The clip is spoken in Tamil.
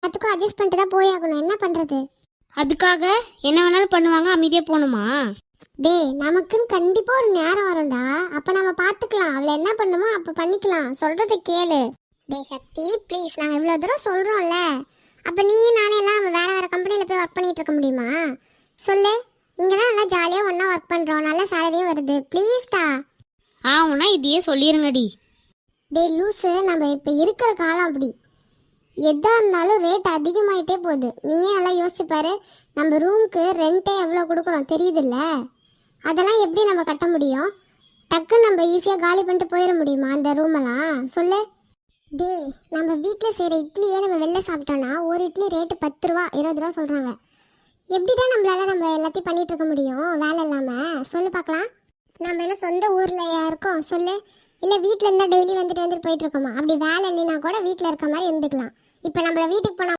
எல்லாத்துக்கும் அட்ஜஸ்ட் பண்ணிட்டு தான் போய் ஆகணும், என்ன பண்றது? அதுக்காக என்ன வேணாலும் பண்ணுவாங்க, அமைதியா போகணுமா? டேய், நமக்குன்னு கண்டிப்பா ஒரு நேரம் வரும்டா. அப்ப நம்ம பாத்துக்கலாம். அவளை என்ன பண்ணுமோ அப்ப பண்ணிக்கலாம். சொல்றதை கேளு. டேய் சக்தி, ப்ளீஸ், நாங்க இவ்வளவு தூரம் சொல்றோம்ல. அப்ப நீயும் நானே எல்லாம் நம்ம வேற வேற கம்பெனில போய் ஒர்க் பண்ணிட்டு இருக்க முடியுமா? சொல்லு. இங்கதான் நல்லா ஜாலியா ஒண்ணா ஒர்க் பண்றோம், நல்ல சேலரியும் வருது. ப்ளீஸ்டா. ஆவுனா இதையே சொல்லிருங்கடி. டேய் லூசு, நம்ம இப்ப இருக்கிற காலம் அப்படி. எதா இருந்தாலும் ரேட் அதிகமாயிட்டே போகுது. நீயே நல்லா யோசிச்சு பாரு. நம்ம ரூமுக்கு ரெண்டே எவ்வளோ கொடுக்குறோம் தெரியுதுல்ல? அதெல்லாம் எப்படி நம்ம கட்ட முடியும்? டக்குன்னு நம்ம ஈஸியாக காலி பண்ணிட்டு போயிட முடியுமா அந்த ரூமெல்லாம்? சொல்லு. டேய், நம்ம வீட்டில் செய்கிற இட்லியே நம்ம வெளில சாப்பிட்டோன்னா ஒரு இட்லி ரேட்டு 10 ரூபா 20 ரூபா சொல்கிறாங்க. எப்படிடா நம்ம எல்லாத்தையும் பண்ணிட்டு இருக்க முடியும் வேலை இல்லாமல்? சொல்லு பார்க்கலாம். நம்ம என்ன சொந்த ஊர்லையா இருக்கோம்? சொல்லு. இல்லை வீட்டில் இருந்தால் டெய்லி வந்துட்டு போயிட்டு இருக்கோமா? அப்படி வேலை இல்லைன்னா கூட வீட்டில் இருக்க மாதிரி இருந்துக்கலாம். இப்போ நம்மள வீட்டுக்கு போனால்